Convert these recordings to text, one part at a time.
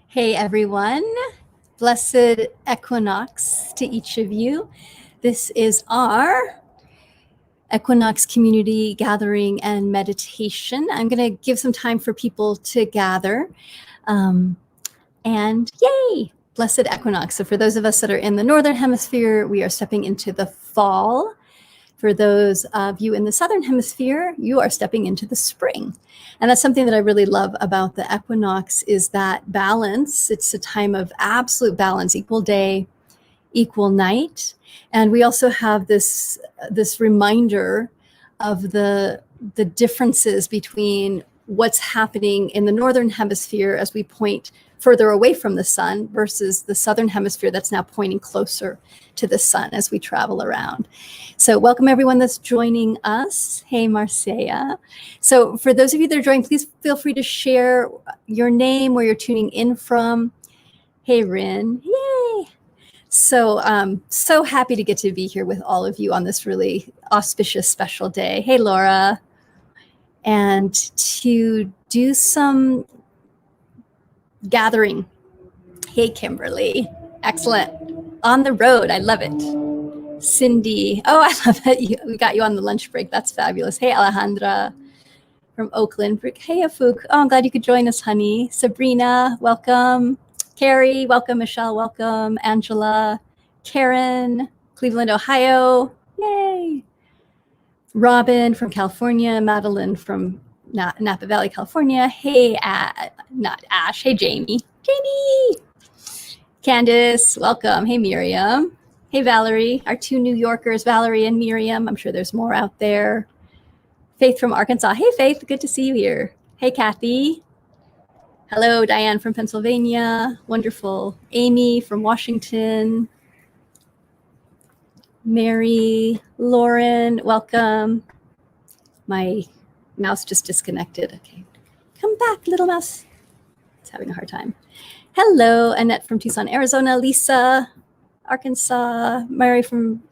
Hey everyone, blessed equinox to each of you. This is our Equinox community gathering and meditation. I'm going to give some time for people to gather. And yay, blessed equinox. So for those of us that are in the Northern Hemisphere, we are stepping into the fall. For those of you in the Southern Hemisphere, you are stepping into the spring. And that's something that I really love about the equinox is that balance. It's a time of absolute balance, equal day, equal night. And we also have this reminder of the differences between what's happening in the Northern Hemisphere as we point further away from the sun versus the Southern Hemisphere that's now pointing closer to the sun as we travel around. So welcome everyone that's joining us. Hey, Marcia. So for those of you that are joining, please feel free to share your name, where you're tuning in from. Hey, Rin. Yay. So so happy to get to be here with all of you on this really auspicious, special day. Hey, Laura. And to do some gathering. Hey, Kimberly. Excellent. On the road. I love it. Cindy. Oh, I love it. We got you on the lunch break. That's fabulous. Hey, Alejandra from Oakland. Hey, Afuk. Oh, I'm glad you could join us, honey. Sabrina, welcome. Carrie, welcome. Michelle, welcome. Angela, Karen, Cleveland, Ohio. Yay. Robin from California. Madeline from Napa Valley, California. Hey, not Ash. Hey, Jamie. Jamie. Candace, welcome. Hey, Miriam. Hey, Valerie. Our two New Yorkers, Valerie and Miriam. I'm sure there's more out there. Faith from Arkansas. Hey, Faith. Good to see you here. Hey, Kathy. Hello, Diane from Pennsylvania. Wonderful. Amy from Washington. Mary, Lauren, welcome. My mouse just disconnected. Okay, come back, little mouse. It's having a hard time. Hello, Annette from Tucson, Arizona. Lisa, Arkansas. Mary from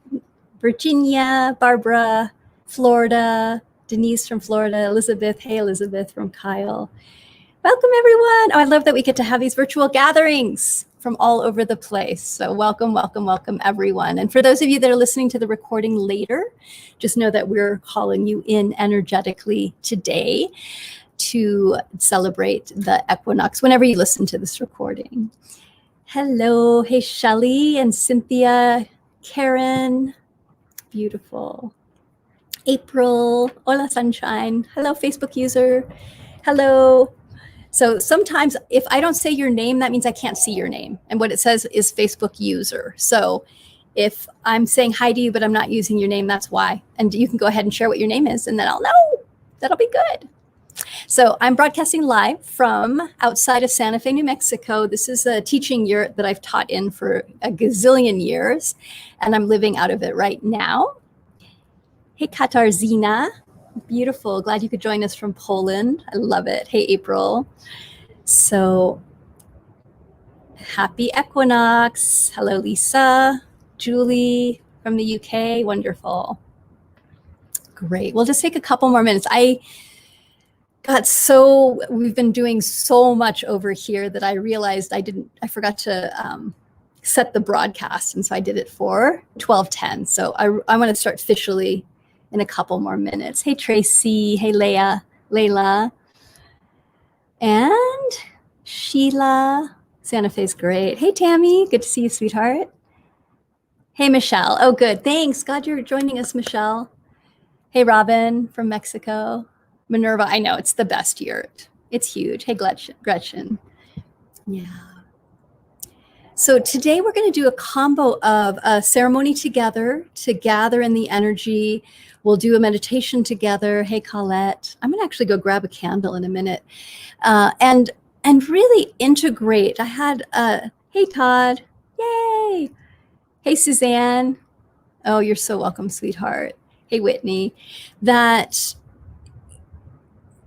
Virginia. Barbara, Florida. Denise from Florida. Elizabeth. Hey, Elizabeth from Kyle. Welcome, everyone. Oh, I love that we get to have these virtual gatherings from all over the place. So welcome, welcome, welcome, everyone. And for those of you that are listening to the recording later, just know that we're calling you in energetically today to celebrate the equinox whenever you listen to this recording. Hello. Hey, Shelly and Cynthia, Karen. Beautiful. April. Hola, sunshine. Hello, Facebook user. Hello. So sometimes if I don't say your name, that means I can't see your name. And what it says is Facebook user. So if I'm saying hi to you, but I'm not using your name, that's why. And you can go ahead and share what your name is, and then I'll know. That'll be good. So I'm broadcasting live from outside of Santa Fe, New Mexico. This is a teaching yurt that I've taught in for a gazillion years, and I'm living out of it right now. Hey, Katarzina. Beautiful. Glad you could join us from Poland. I love it. Hey, April. So happy equinox. Hello, Lisa. Julie from the UK. Wonderful. Great. We'll just take a couple more minutes. We've been doing so much over here that I realized I forgot to set the broadcast. And so I did it for 12:10. So I want to start officially in a couple more minutes. Hey, Tracy. Hey, Layla. And Sheila. Santa Fe's great. Hey, Tammy. Good to see you, sweetheart. Hey, Michelle. Oh, good. Thanks. Glad you're joining us, Michelle. Hey, Robin from Mexico. Minerva. I know. It's the best yurt. It's huge. Hey, Gretchen. Yeah. So today we're going to do a combo of a ceremony together to gather in the energy. We'll do a meditation together. Hey, Colette. I'm going to actually go grab a candle in a minute and really integrate. I had, hey, Todd. Yay. Hey, Suzanne. Oh, you're so welcome, sweetheart. Hey, Whitney. That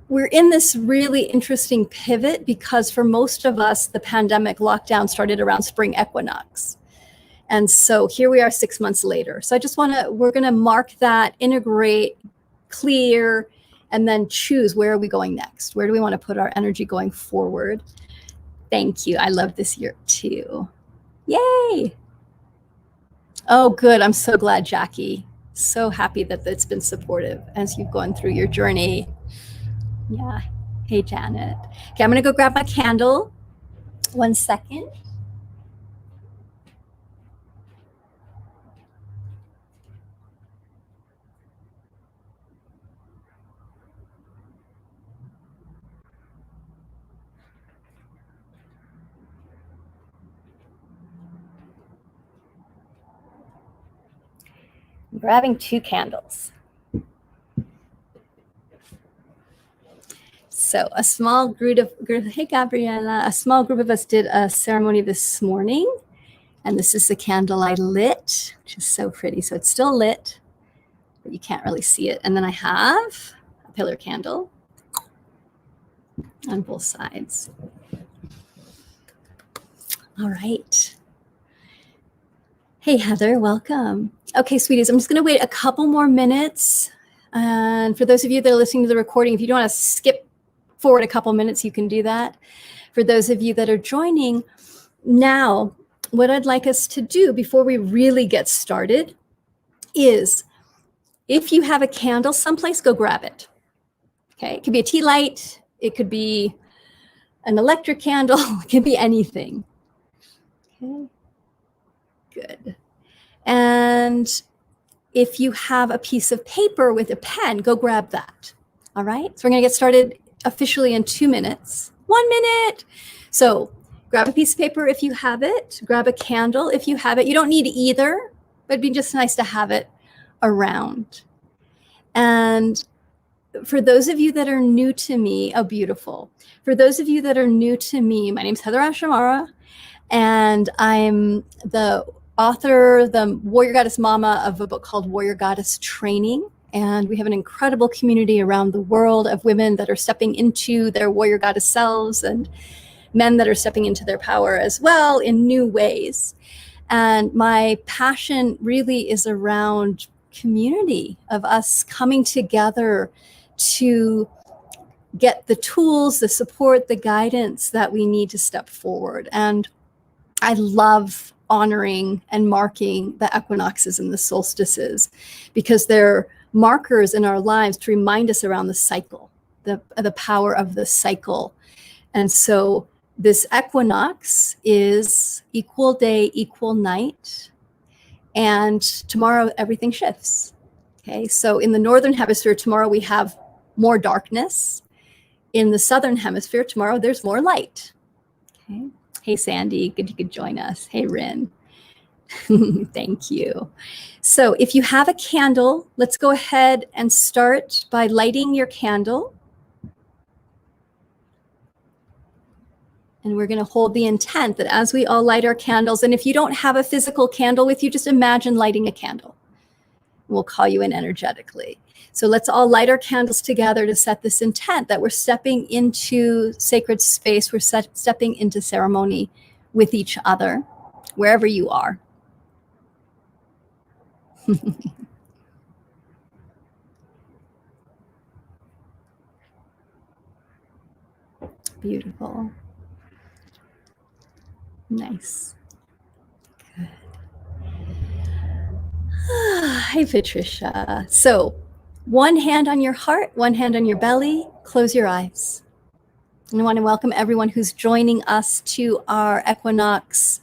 we're in this really interesting pivot because for most of us, the pandemic lockdown started around spring equinox. And so here we are 6 months later. So we're going to mark that, integrate, clear, and then choose where are we going next? Where do we want to put our energy going forward? Thank you. I love this year too. Yay. Oh, good. I'm so glad, Jackie. So happy that it's been supportive as you've gone through your journey. Yeah. Hey, Janet. Okay, I'm going to go grab my candle. 1 second. I'm grabbing 2 candles. So a small group of, hey, Gabriella, a small group of us did a ceremony this morning. And this is the candle I lit, which is so pretty. So it's still lit, but you can't really see it. And then I have a pillar candle on both sides. All right. Hey, Heather, welcome. Okay, sweeties, I'm just going to wait a couple more minutes. And for those of you that are listening to the recording, if you don't want to skip forward a couple minutes, you can do that. For those of you that are joining now, what I'd like us to do before we really get started is, if you have a candle someplace, go grab it. Okay, it could be a tea light, it could be an electric candle, it can be anything. Okay, good. And if you have a piece of paper with a pen, go grab that. All right, so we're gonna get started officially in 2 minutes. 1 minute. So grab a piece of paper if you have it, grab a candle if you have it. You don't need either, but it'd be just nice to have it around. And for those of you that are new to me, oh, beautiful. For those of you that are new to me, my name is Heather Ashamara, and I'm the author, the Warrior Goddess Mama of a book called Warrior Goddess Training. And we have an incredible community around the world of women that are stepping into their warrior goddess selves, and men that are stepping into their power as well in new ways. And my passion really is around community, of us coming together to get the tools, the support, the guidance that we need to step forward. And I love honoring and marking the equinoxes and the solstices, because they're markers in our lives to remind us around the cycle, the power of the cycle. And so this equinox is equal day, equal night. And tomorrow everything shifts. Okay, so in the northern hemisphere, tomorrow we have more darkness. In the southern hemisphere, tomorrow there's more light. Okay. Hey, Sandy, good you could join us. Hey, Rin. Thank you. So if you have a candle, let's go ahead and start by lighting your candle. And we're going to hold the intent that as we all light our candles, and if you don't have a physical candle with you, just imagine lighting a candle. We'll call you in energetically. So let's all light our candles together to set this intent that we're stepping into sacred space. We're stepping into ceremony with each other, wherever you are. Beautiful. Nice. Good. Hi, Patricia. So one hand on your heart, one hand on your belly, close your eyes. And I want to welcome everyone who's joining us to our Equinox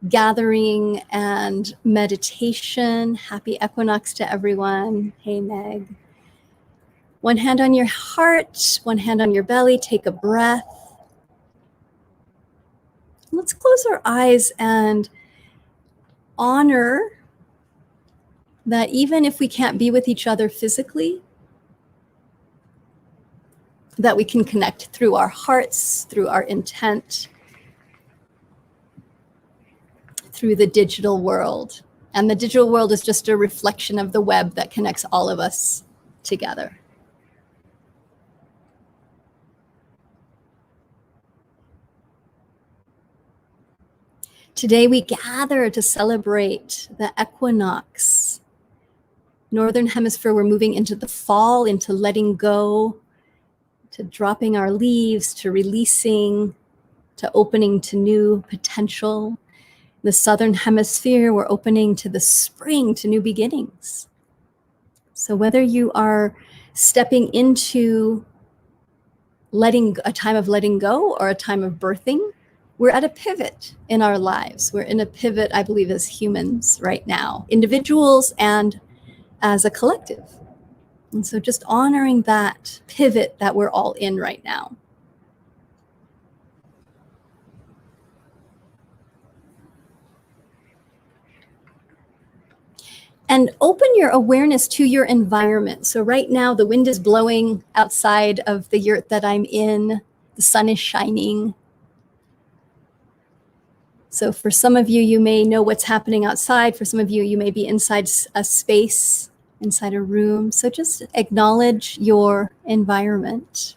gathering and meditation. Happy Equinox to everyone. Hey, Meg. One hand on your heart, one hand on your belly. Take a breath. Let's close our eyes and honor that even if we can't be with each other physically, that we can connect through our hearts, through our intent, through the digital world. And the digital world is just a reflection of the web that connects all of us together. Today we gather to celebrate the equinox. Northern hemisphere, we're moving into the fall, into letting go, to dropping our leaves, to releasing, to opening to new potential. The southern hemisphere, we're opening to the spring, to new beginnings. So whether you are stepping into a time of letting go or a time of birthing, we're at a pivot in our lives. We're in a pivot, I believe, as humans right now, individuals and as a collective. And so just honoring that pivot that we're all in right now. And open your awareness to your environment. So right now, the wind is blowing outside of the yurt that I'm in. The sun is shining. So for some of you, you may know what's happening outside. For some of you, you may be inside a space, inside a room. So just acknowledge your environment.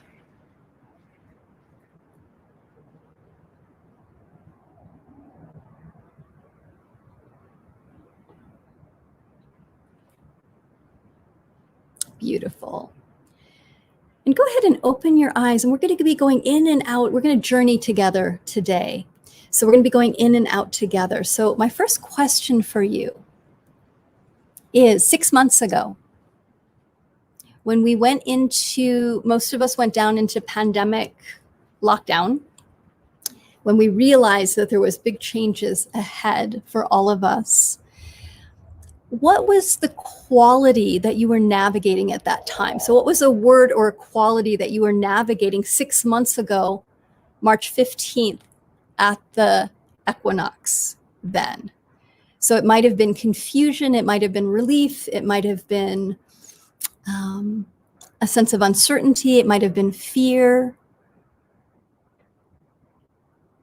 Beautiful. And go ahead and open your eyes, and we're going to be going in and out. We're going to journey together today. So we're going to be going in and out together. So my first question for you is 6 months ago, when we went into, most of us went down into pandemic lockdown, when we realized that there was big changes ahead for all of us, what was the quality that you were navigating at that time? So what was a word or a quality that you were navigating 6 months ago, March 15th, at the Equinox then? So it might have been confusion, it might have been relief, it might have been a sense of uncertainty, it might have been fear,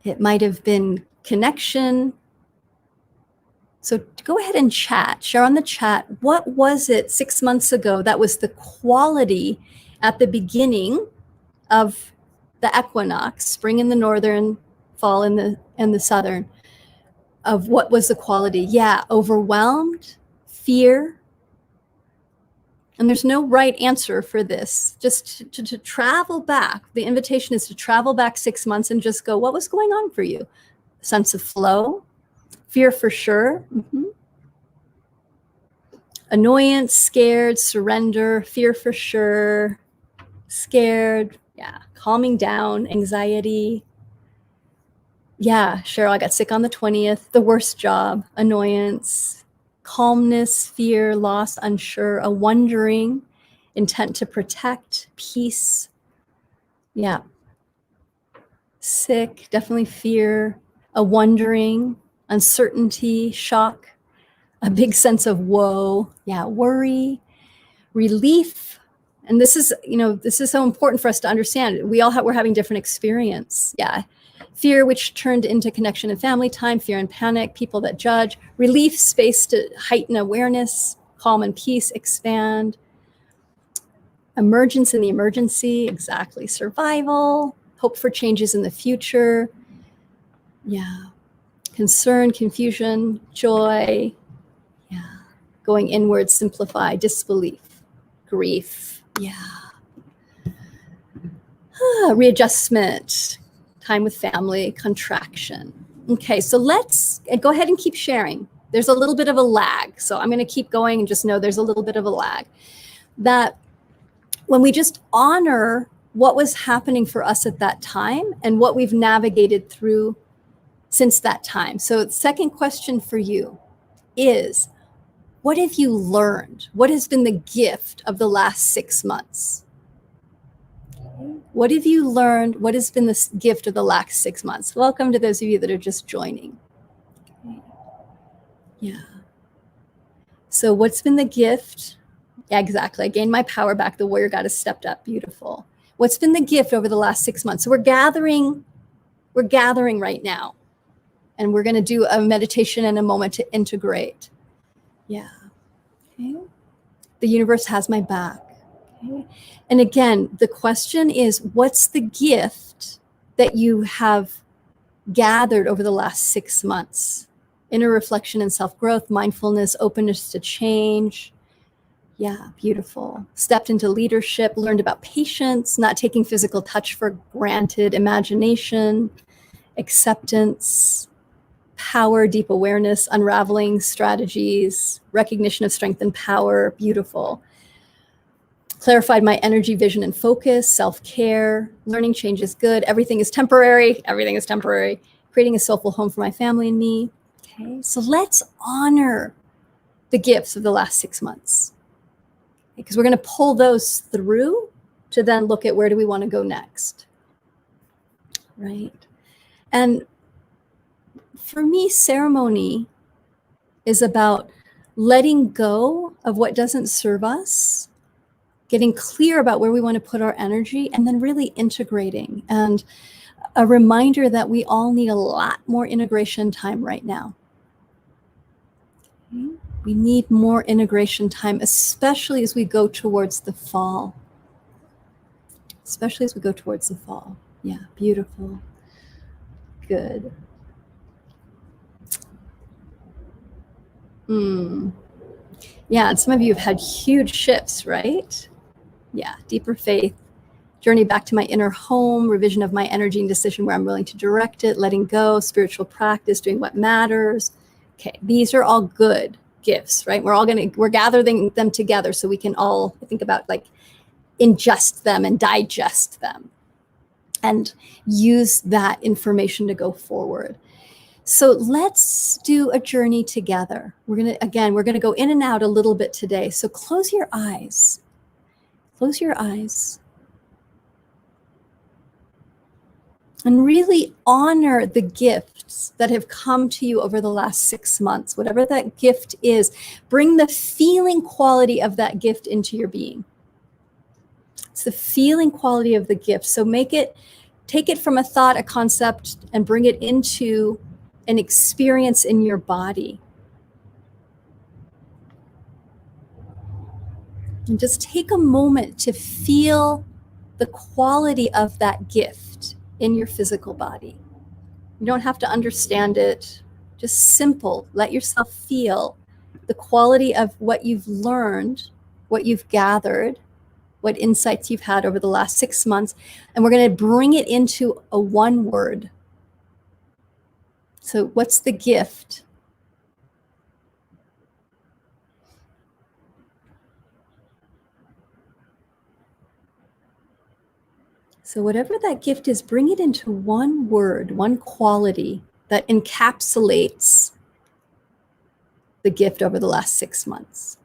it might have been connection. So go ahead and chat, share on the chat, what was it 6 months ago that was the quality at the beginning of the equinox, spring in the northern, fall in the southern, of what was the quality? Yeah, overwhelmed, fear. And there's no right answer for this. Just to travel back. The invitation is to travel back 6 months and just go, what was going on for you? Sense of flow, fear for sure. Annoyance, scared, surrender, fear for sure, scared, yeah, calming down, anxiety. Yeah, Cheryl, I got sick on the 20th, the worst job, annoyance, calmness, fear, loss, unsure, a wondering, intent to protect, peace. Yeah. Sick, definitely fear, a wondering, uncertainty, shock, a big sense of woe. Yeah, worry, relief. And this is, this is so important for us to understand. We're having different experience. Yeah. Fear, which turned into connection and family time, fear and panic, people that judge, relief, space to heighten awareness, calm and peace, expand, emergence in the emergency, exactly, survival, hope for changes in the future. Yeah. Concern, confusion, joy. Yeah. Going inward, simplify, disbelief, grief. Yeah. Readjustment, time with family, contraction. Okay, so let's go ahead and keep sharing. There's a little bit of a lag. So I'm going to keep going and just know there's a little bit of a lag. That when we just honor what was happening for us at that time and what we've navigated through since that time. So the second question for you is, what have you learned? What has been the gift of the last 6 months? What have you learned? What has been the gift of the last 6 months? Welcome to those of you that are just joining. Yeah. So what's been the gift? Yeah, exactly. I gained my power back. The warrior goddess stepped up. Beautiful. What's been the gift over the last 6 months? So we're gathering right now. And we're going to do a meditation in a moment to integrate. Yeah. Okay. The universe has my back. Okay. And again, the question is, what's the gift that you have gathered over the last 6 months? Inner reflection and self-growth, mindfulness, openness to change. Yeah, beautiful. Stepped into leadership, learned about patience, not taking physical touch for granted, imagination, acceptance, power, deep awareness, unraveling strategies, recognition of strength and power, beautiful. Clarified my energy, vision, and focus, self-care, learning change is good, everything is temporary, creating a soulful home for my family and me. Okay, so let's honor the gifts of the last 6 months, because we're going to pull those through to then look at where do we want to go next, right? And for me, ceremony is about letting go of what doesn't serve us, getting clear about where we want to put our energy, and then really integrating. And a reminder that we all need a lot more integration time right now. Okay? We need more integration time, especially as we go towards the fall. Yeah, beautiful. Good. Yeah, and some of you have had huge shifts, right? Yeah, deeper faith, journey back to my inner home, revision of my energy and decision where I'm willing to direct it, letting go, spiritual practice, doing what matters. Okay, these are all good gifts, right? We're gathering them together so we can all think about like ingest them and digest them and use that information to go forward. So let's do a journey together. We're gonna go in and out a little bit today. So close your eyes. Close your eyes. And really honor the gifts that have come to you over the last 6 months. Whatever that gift is, bring the feeling quality of that gift into your being. It's the feeling quality of the gift. So take it from a thought, a concept, and bring it into an experience in your body. And just take a moment to feel the quality of that gift in your physical body. You don't have to understand it, just simple. Let yourself feel the quality of what you've learned, what you've gathered, what insights you've had over the last 6 months. And we're going to bring it into a one word. So what's the gift? So whatever that gift is, bring it into one word, one quality that encapsulates the gift over the last 6 months.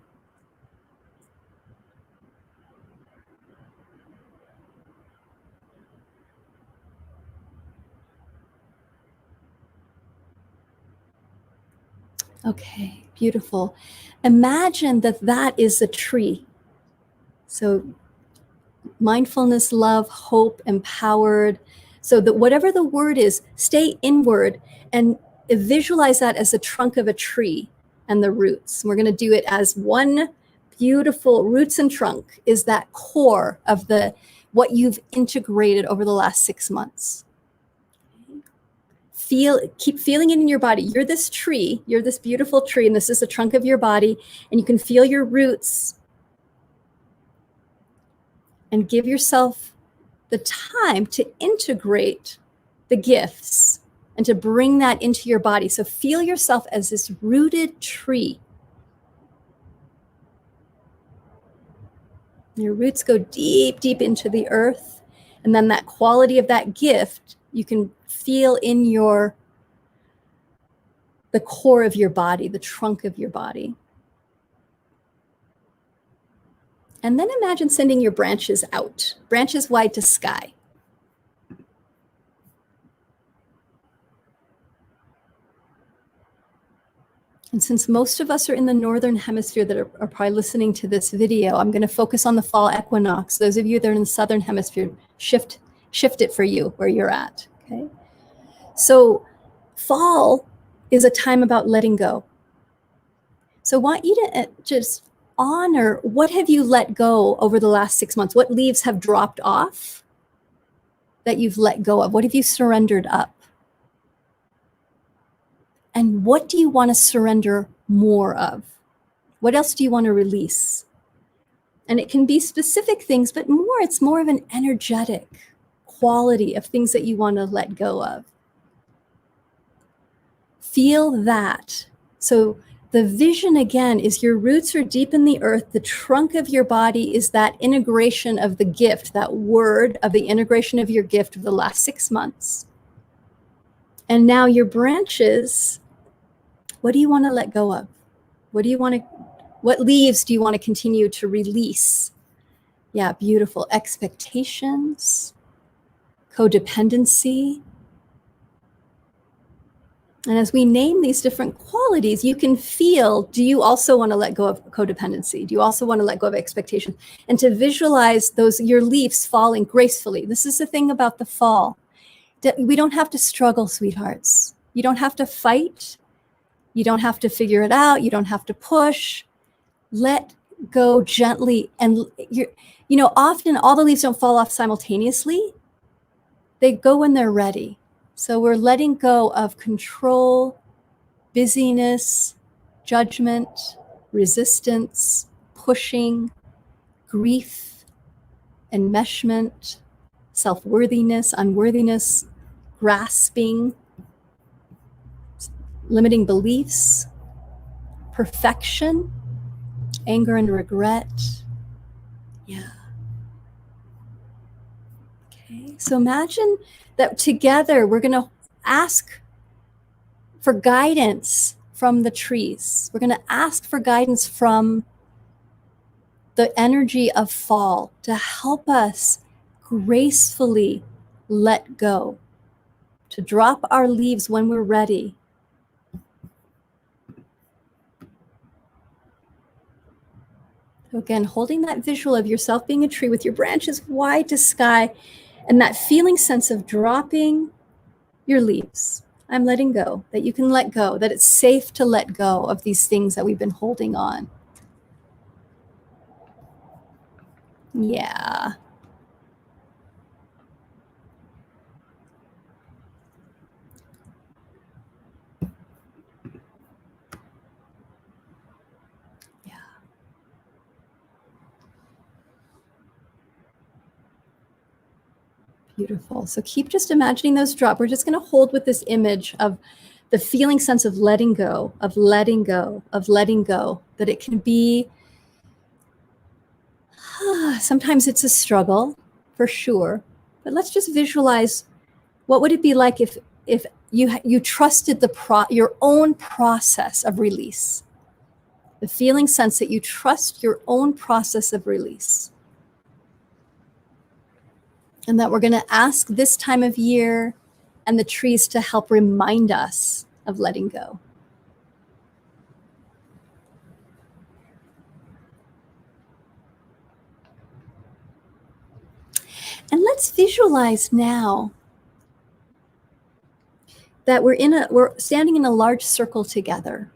Okay, beautiful. Imagine that is a tree. So mindfulness, love, hope, empowered. So that whatever the word is, stay inward and visualize that as the trunk of a tree and the roots. We're going to do it as one beautiful roots and trunk is that core of what you've integrated over the last 6 months. Keep feeling it in your body. You're this tree, you're this beautiful tree, and this is the trunk of your body, and you can feel your roots. And give yourself the time to integrate the gifts and to bring that into your body. So feel yourself as this rooted tree. Your roots go deep, deep into the earth. And then that quality of that gift, you can feel in the core of your body, the trunk of your body. And then imagine sending your branches out, branches wide to sky. And since most of us are in the Northern Hemisphere that are probably listening to this video, I'm going to focus on the fall equinox. Those of you that are in the Southern Hemisphere, shift it for you where you're at, okay? So fall is a time about letting go. So I want you to just honor what have you let go over the last 6 months? What leaves have dropped off that you've let go of? What have you surrendered up? And what do you want to surrender more of? What else do you want to release? And it can be specific things, but it's more of an energetic quality of things that you want to let go of. Feel that. So the vision again is your roots are deep in the earth. The trunk of your body is that integration of the gift, that word of the integration of your gift of the last 6 months. And now your branches, what do you want to let go of? What leaves do you want to continue to release? Yeah, beautiful. Expectations, codependency. And as we name these different qualities, you can feel, do you also want to let go of codependency? Do you also want to let go of expectations? And to visualize your leaves falling gracefully. This is the thing about the fall. We don't have to struggle, sweethearts. You don't have to fight. You don't have to figure it out. You don't have to push. Let go gently. And often all the leaves don't fall off simultaneously. They go when they're ready. So we're letting go of control, busyness, judgment, resistance, pushing, grief, enmeshment, self-worthiness, unworthiness, grasping, limiting beliefs, perfection, anger and regret. Yeah. Okay, so imagine that together we're going to ask for guidance from the trees. We're going to ask for guidance from the energy of fall to help us gracefully let go, to drop our leaves when we're ready. So again, holding that visual of yourself being a tree with your branches wide to sky and that feeling sense of dropping your leaves. I'm letting go, that you can let go, that it's safe to let go of these things that we've been holding on. Yeah. Yeah. Beautiful. So keep just imagining those drop. We're just going to hold with this image of the feeling sense of letting go, of letting go, of letting go, that it can be, sometimes it's a struggle for sure, but let's just visualize what would it be like if you trusted your own process of release, the feeling sense that you trust your own process of release. And that we're going to ask this time of year and the trees to help remind us of letting go. And let's visualize now that we're standing in a large circle together.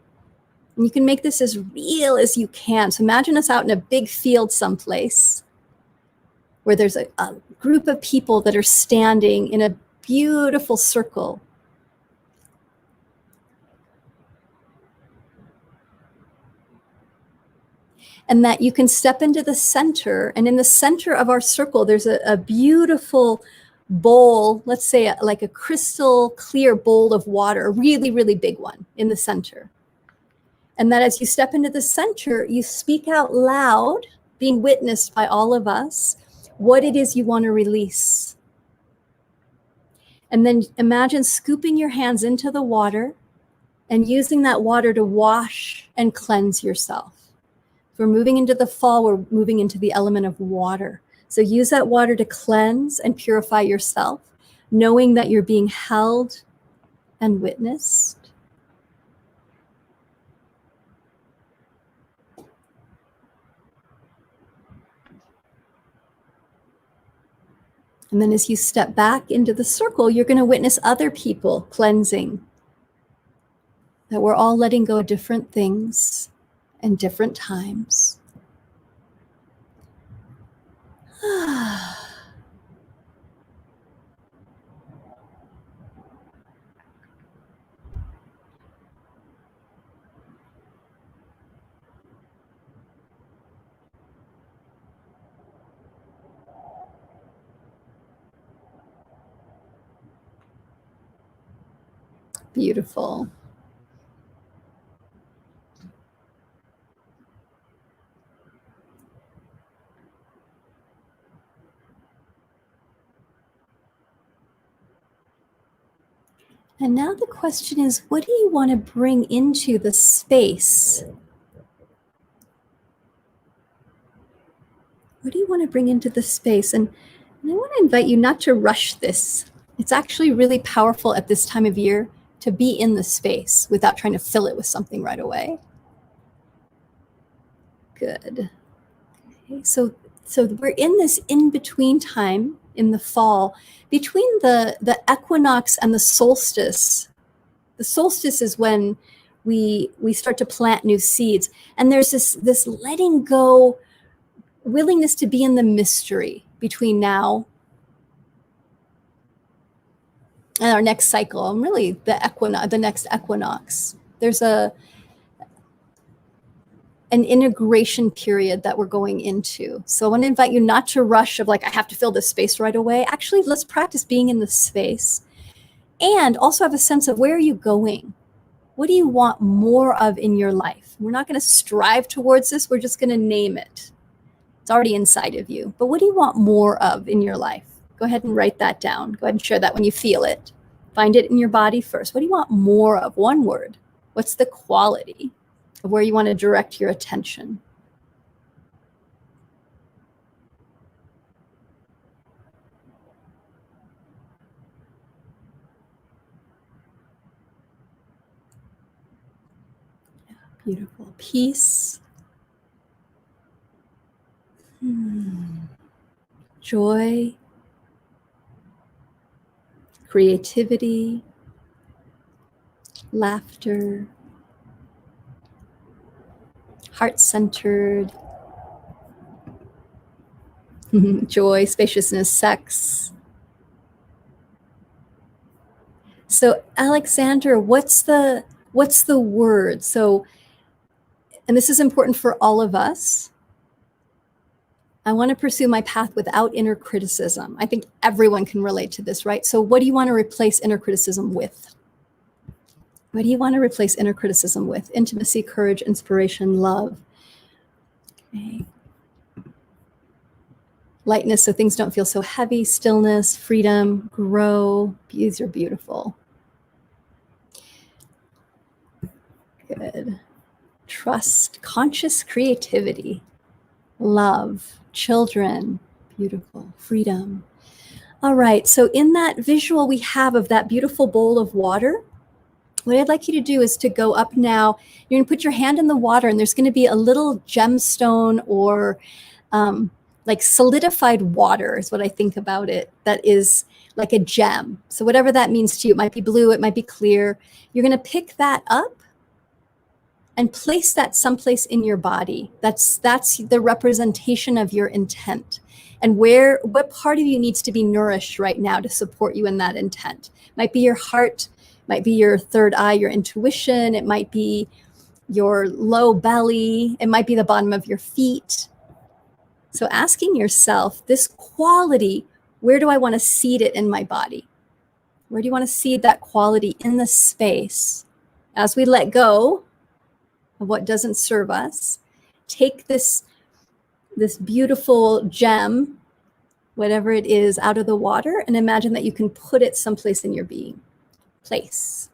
And you can make this as real as you can. So imagine us out in a big field someplace where there's a group of people that are standing in a beautiful circle. And that you can step into the center, and in the center of our circle, there's a beautiful bowl, let's say like a crystal clear bowl of water, a really, really big one in the center. And that as you step into the center, you speak out loud, being witnessed by all of us, what it is you want to release. And then imagine scooping your hands into the water and using that water to wash and cleanse yourself. If we're moving into the fall, we're moving into the element of water. So use that water to cleanse and purify yourself, knowing that you're being held and witnessed. And then as you step back into the circle, you're going to witness other people cleansing. That we're all letting go of different things and different times. Beautiful. And now the question is, what do you want to bring into the space? What do you want to bring into the space? And I want to invite you not to rush this. It's actually really powerful at this time of year to be in the space without trying to fill it with something right away. Good. Okay, so we're in this in-between time in the fall between the equinox and the solstice. The solstice is when we start to plant new seeds, and there's this letting go, willingness to be in the mystery between now and our next cycle, and really the next equinox. There's an integration period that we're going into. So I want to invite you not to rush of like, I have to fill this space right away. Actually, let's practice being in the space and also have a sense of where are you going? What do you want more of in your life? We're not going to strive towards this. We're just going to name it. It's already inside of you. But what do you want more of in your life? Go ahead and write that down. Go ahead and share that when you feel it. Find it in your body first. What do you want more of? One word. What's the quality of where you want to direct your attention? Yeah, beautiful. Peace. Joy. Creativity. Laughter. Heart-centered. Joy, spaciousness, sex. So Alexander, what's the word? So, and this is important for all of us. I want to pursue my path without inner criticism. I think everyone can relate to this, right? So what do you want to replace inner criticism with? What do you want to replace inner criticism with? Intimacy, courage, inspiration, love. Okay. Lightness, so things don't feel so heavy. Stillness, freedom, grow. These are beautiful. Good. Trust, conscious creativity, love, children, beautiful, freedom. All right, so in that visual we have of that beautiful bowl of water, what I'd like you to do is to go up now. You're going to put your hand in the water, and there's going to be a little gemstone or like solidified water is what I think about it. That is like a gem. So whatever that means to you, it might be blue, it might be clear. You're going to pick that up and place that someplace in your body. That's the representation of your intent. And what part of you needs to be nourished right now to support you in that intent? Might be your heart, might be your third eye, your intuition. It might be your low belly. It might be the bottom of your feet. So asking yourself, this quality, where do I want to seed it in my body? Where do you want to seed that quality in the space? As we let go of what doesn't serve us, take this beautiful gem, whatever it is, out of the water, and imagine that you can put it someplace in your being. Place.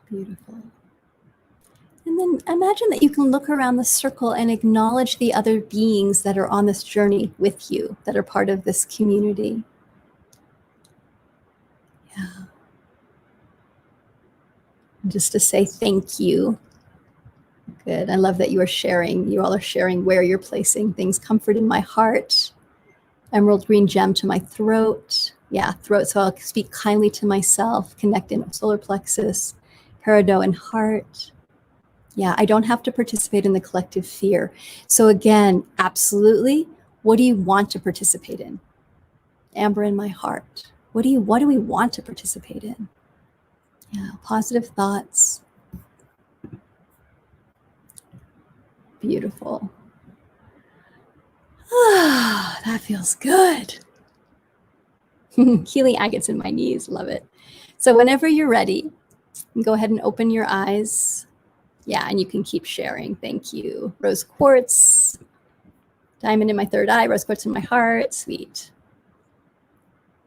Beautiful. And then imagine that you can look around the circle and acknowledge the other beings that are on this journey with you, that are part of this community. Yeah. And just to say thank you. Good. I love that you are sharing. You all are sharing where you're placing things. Comfort in my heart. Emerald green gem to my throat. Yeah, throat. So I'll speak kindly to myself. Connect in solar plexus. Peridot and heart. Yeah, I don't have to participate in the collective fear. So again, absolutely, what do you want to participate in? Amber in my heart. What do we want to participate in? Yeah, positive thoughts. Beautiful. Ah, that feels good. Healing agates in my knees. Love it. So whenever you're ready, go ahead and open your eyes. Yeah, and you can keep sharing. Thank you. Rose quartz, diamond in my third eye, rose quartz in my heart. Sweet.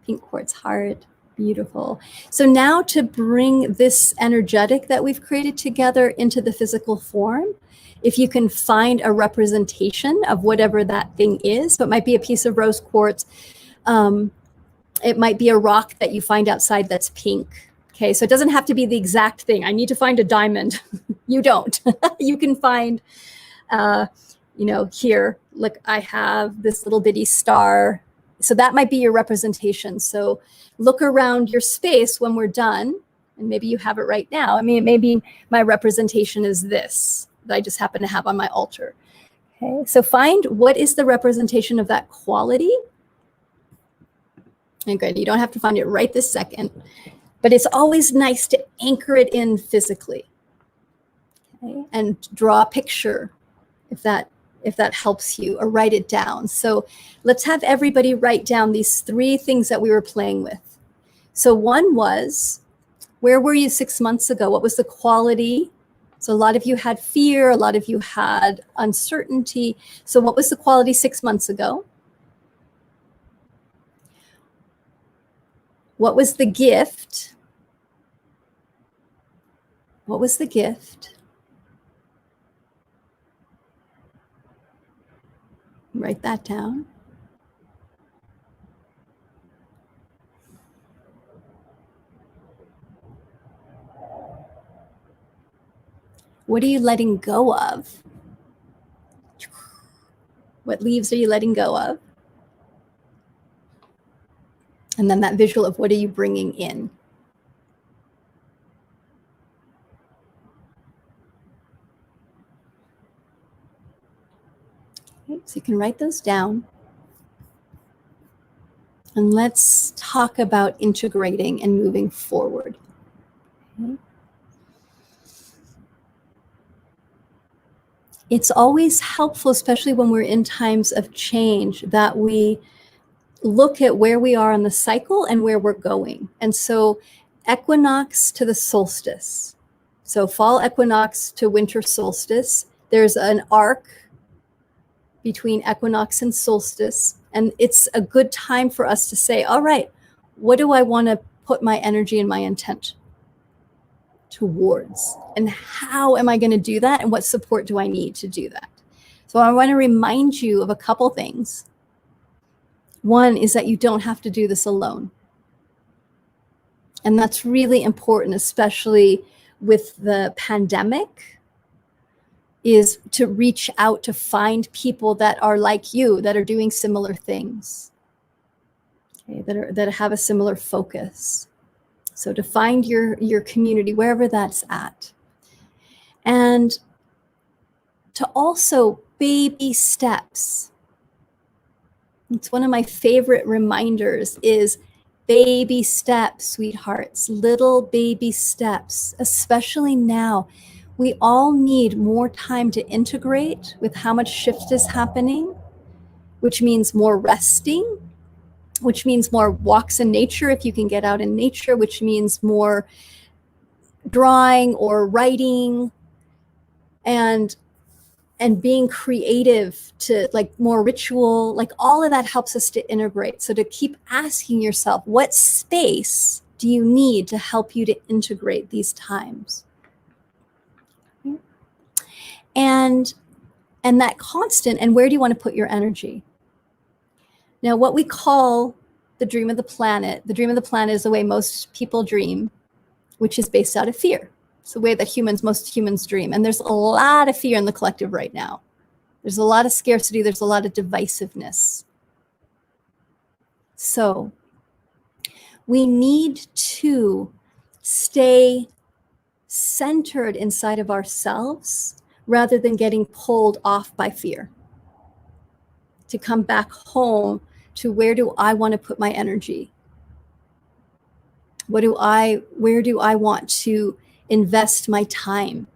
Pink quartz heart. Beautiful. So now to bring this energetic that we've created together into the physical form, if you can find a representation of whatever that thing is, so it might be a piece of rose quartz, it might be a rock that you find outside that's pink. Okay, so it doesn't have to be the exact thing. I need to find a diamond. You don't. You can find, here, look, I have this little bitty star. So that might be your representation. So look around your space when we're done, and maybe you have it right now. I mean, maybe my representation is this that I just happen to have on my altar. Okay, so find what is the representation of that quality. And good, you don't have to find it right this second, but it's always nice to anchor it in physically. Okay, and draw a picture if that helps you, or write it down. So let's have everybody write down these 3 things that we were playing with. So one was, where were you 6 months ago? What was the quality? So a lot of you had fear, a lot of you had uncertainty. So what was the quality 6 months ago? What was the gift? What was the gift? Write that down. What are you letting go of? What leaves are you letting go of? And then that visual of what are you bringing in? Okay, so you can write those down. And let's talk about integrating and moving forward. Okay. It's always helpful, especially when we're in times of change, that we look at where we are on the cycle and where we're going. And so equinox to the solstice. So fall equinox to winter solstice, there's an arc between equinox and solstice. And it's a good time for us to say, all right, what do I want to put my energy and my intent towards? And how am I going to do that? And what support do I need to do that? So I want to remind you of a couple things. One is that you don't have to do this alone. And that's really important, especially with the pandemic, is to reach out to find people that are like you, that are doing similar things, okay, that have a similar focus. So to find your community, wherever that's at. And to also baby steps. It's one of my favorite reminders is baby steps, sweethearts, little baby steps, especially now. We all need more time to integrate with how much shift is happening, which means more resting, which means more walks in nature if you can get out in nature, which means more drawing or writing, and being creative, to like more ritual, like all of that helps us to integrate. So to keep asking yourself, what space do you need to help you to integrate these times? And that constant, and where do you want to put your energy? Now, what we call the dream of the planet is the way most people dream, which is based out of fear. It's the way that most humans dream. And there's a lot of fear in the collective right now. There's a lot of scarcity. There's a lot of divisiveness. So we need to stay centered inside of ourselves rather than getting pulled off by fear. To come back home to, where do I want to put my energy? Where do I want to invest my time?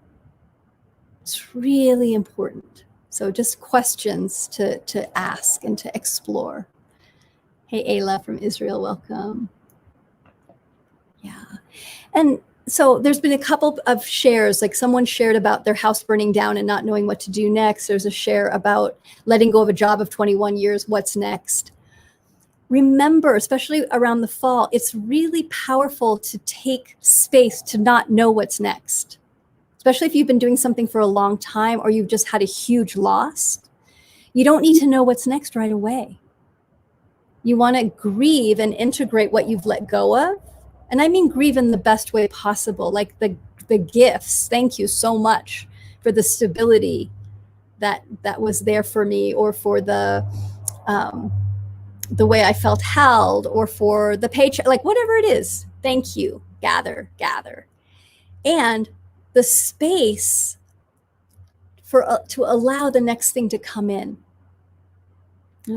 It's really important. So just questions to ask and to explore. Hey, Ayla from Israel, welcome. Yeah. And so there's been a couple of shares, like someone shared about their house burning down and not knowing what to do next. There's a share about letting go of a job of 21 years. What's next? Remember, especially around the fall, it's really powerful to take space to not know what's next, especially if you've been doing something for a long time or you've just had a huge loss. You don't need to know what's next right away. You want to grieve and integrate what you've let go of. And I mean grieve in the best way possible, like the gifts. Thank you so much for the stability that was there for me, or for the way I felt held, or for the paycheck, like whatever it is. Thank you. Gather. And the space to allow the next thing to come in.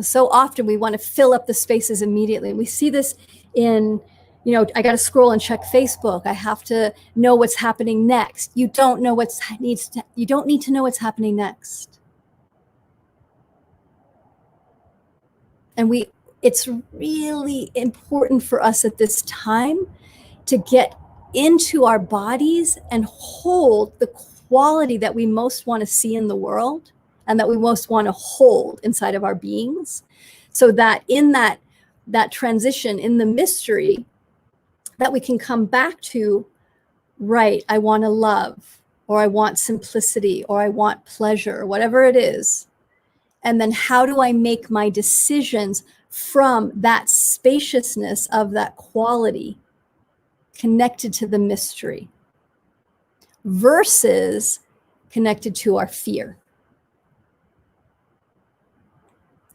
So often we want to fill up the spaces immediately. And we see this in, I got to scroll and check Facebook. I have to know what's happening next. You don't know you don't need to know what's happening next. And it's really important for us at this time to get into our bodies and hold the quality that we most want to see in the world, and that we most want to hold inside of our beings, so that in that transition, in the mystery, that we can come back to, right, I want to love, or I want simplicity, or I want pleasure, or whatever it is. And then how do I make my decisions from that spaciousness of that quality connected to the mystery versus connected to our fear?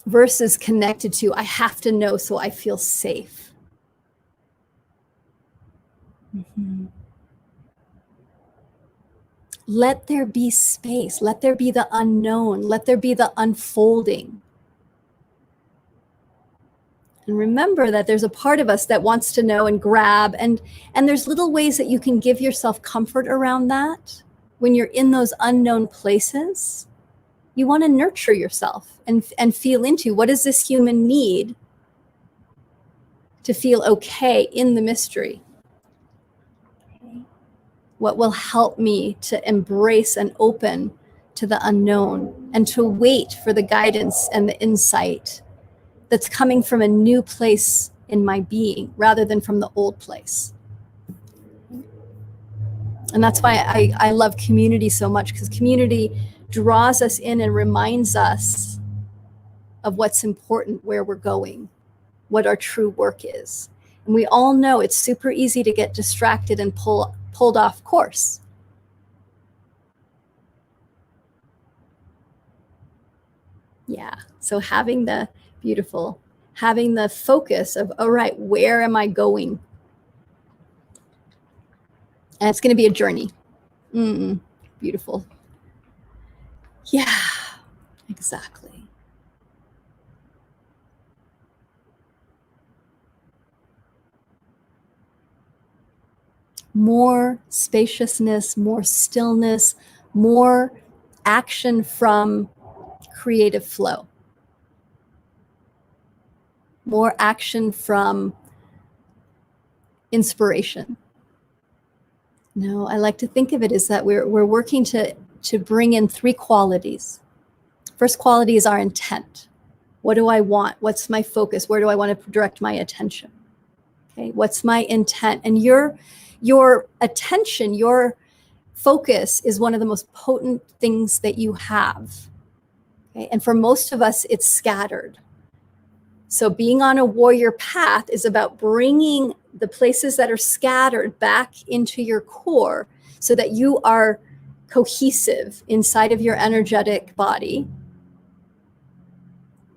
Versus connected to, I have to know so I feel safe. Mm-hmm. Let there be space. Let there be the unknown. Let there be the unfolding. And remember that there's a part of us that wants to know and grab. And there's little ways that you can give yourself comfort around that when you're in those unknown places. You want to nurture yourself and feel into, what does this human need to feel okay in the mystery? Okay. What will help me to embrace and open to the unknown, and to wait for the guidance and the insight that's coming from a new place in my being rather than from the old place. And that's why I love community so much, because community draws us in and reminds us of what's important, where we're going, what our true work is. And we all know it's super easy to get distracted and pulled off course. Yeah, so having the focus of, all right, where am I going? And it's going to be a journey. Beautiful. Yeah, exactly. More spaciousness, more stillness, more action from creative flow, more action from inspiration. No, I like to think of it as that we're working to bring in three qualities. First quality is our intent. What do I want? What's my focus? Where do I want to direct my attention? Okay, what's my intent? And your attention, your focus is one of the most potent things that you have. Okay? And for most of us, it's scattered. So being on a warrior path is about bringing the places that are scattered back into your core, so that you are cohesive inside of your energetic body,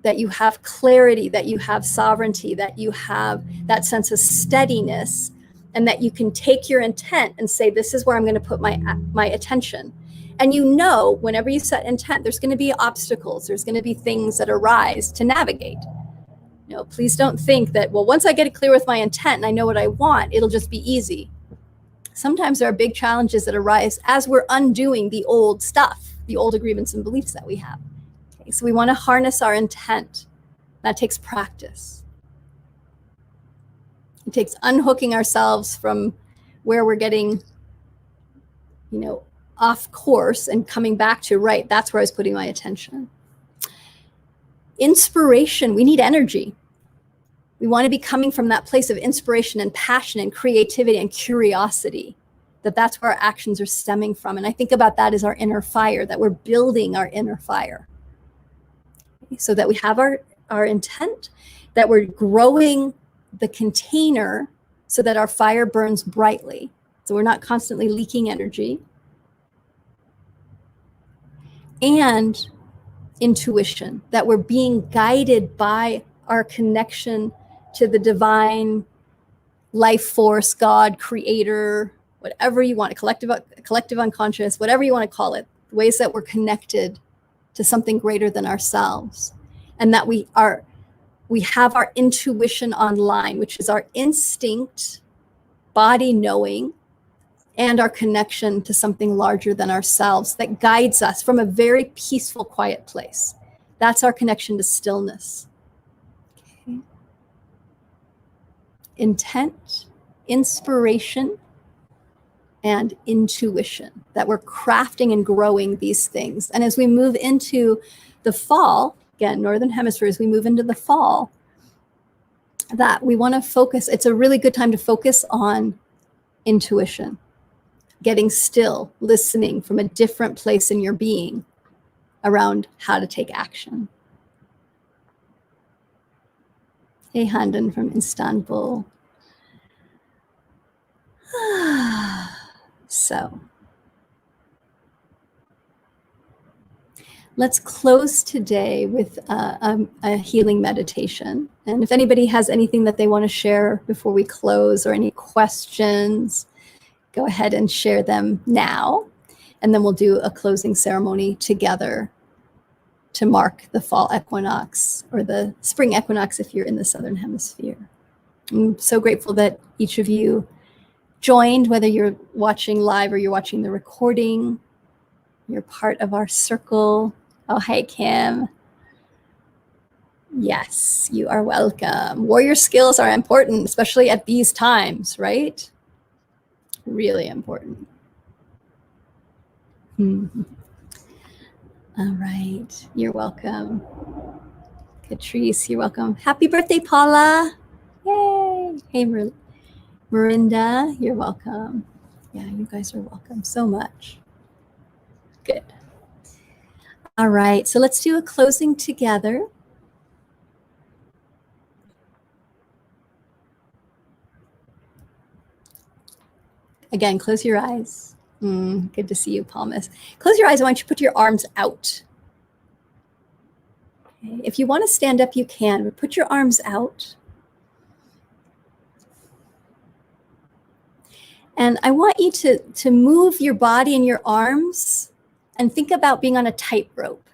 that you have clarity, that you have sovereignty, that you have that sense of steadiness, and that you can take your intent and say, this is where I'm going to put my attention. And whenever you set intent, there's going to be obstacles. There's going to be things that arise to navigate. Please don't think that, well, once I get it clear with my intent and I know what I want, it'll just be easy. Sometimes there are big challenges that arise as we're undoing the old stuff, the old agreements and beliefs that we have. Okay, so we want to harness our intent. That takes practice. It takes unhooking ourselves from where we're getting, off course and coming back to, right, that's where I was putting my attention. Inspiration, we need energy. We want to be coming from that place of inspiration and passion and creativity and curiosity, that's where our actions are stemming from. And I think about that as our inner fire, that we're building our inner fire. So that we have our intent, that we're growing the container so that our fire burns brightly. So we're not constantly leaking energy. And intuition, that we're being guided by our connection to the divine life force, God, creator, whatever you want, collective unconscious, whatever you want to call it, ways that we're connected to something greater than ourselves. And that we have our intuition online, which is our instinct, body knowing, and our connection to something larger than ourselves that guides us from a very peaceful, quiet place. That's our connection to stillness. Okay. Intent, inspiration, and intuition, that we're crafting and growing these things. And as we move into the fall, again, Northern Hemisphere, as we move into the fall, that we want to focus, it's a really good time to focus on intuition, getting still, listening from a different place in your being around how to take action. Hey, Handan from Istanbul. So let's close today with a healing meditation. And if anybody has anything that they want to share before we close, or any questions, go ahead and share them now. And then we'll do a closing ceremony together to mark the fall equinox, or the spring equinox if you're in the Southern Hemisphere. I'm so grateful that each of you joined, whether you're watching live or you're watching the recording. You're part of our circle. Oh, hi, Kim. Yes, you are welcome. Warrior skills are important, especially at these times, right? Really important. All right, you're welcome. Catrice, you're welcome. Happy birthday, Paula. Yay. Hey, Marinda, you're welcome. Yeah, you guys are welcome so much. Good. All right, so let's do a closing together. Again, close your eyes. Good to see you, Palmas. Close your eyes. I want you to put your arms out. Okay. If you want to stand up, you can, but put your arms out. And I want you to move your body and your arms and think about being on a tightrope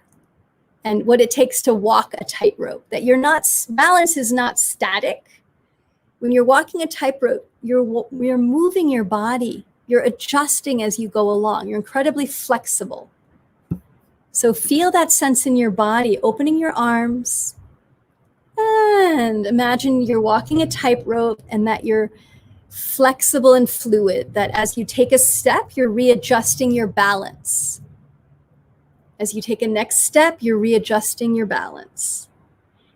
and what it takes to walk a tightrope, that balance is not static. When you're walking a tightrope, you're moving your body. You're adjusting as you go along. You're incredibly flexible. So feel that sense in your body, opening your arms, and imagine you're walking a tightrope and that you're flexible and fluid, that as you take a step, you're readjusting your balance. As you take a next step, you're readjusting your balance.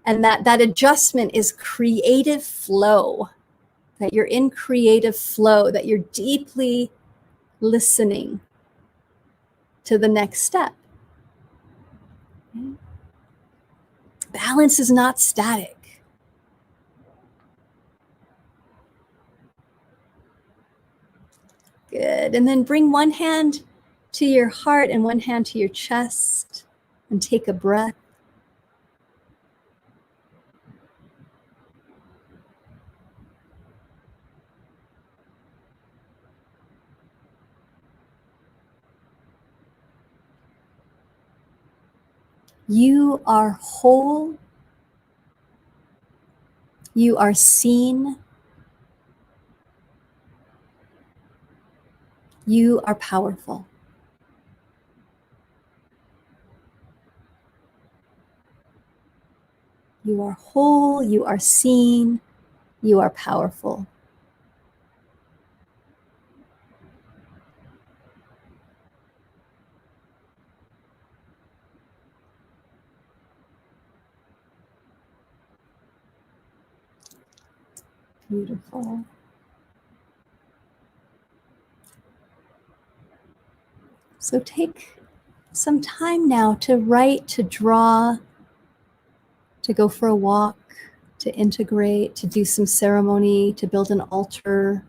And that adjustment is creative flow, that you're in creative flow, that you're deeply listening to the next step. Okay. Balance is not static. Good. And then bring one hand to your heart and one hand to your chest and take a breath. You are whole. You are seen. You are powerful. You are whole. You are seen. You are powerful. Beautiful. So take some time now to write, to draw, to go for a walk, to integrate, to do some ceremony, to build an altar,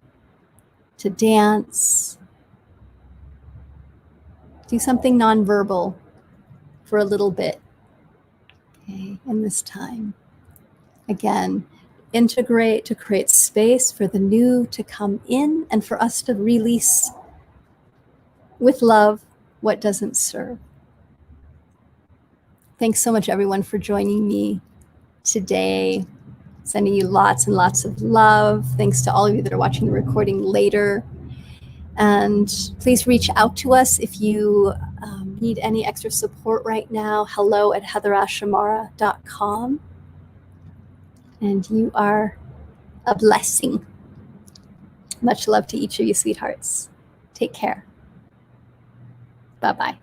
to dance. Do something nonverbal for a little bit, okay, in this time. Again, integrate to create space for the new to come in and for us to release with love what doesn't serve. Thanks so much, everyone, for joining me today. Sending you lots and lots of love. Thanks to all of you that are watching the recording later. And please reach out to us if you need any extra support right now. hello@heatherashamara.com. And you are a blessing. Much love to each of you, sweethearts. Take care. Bye-bye.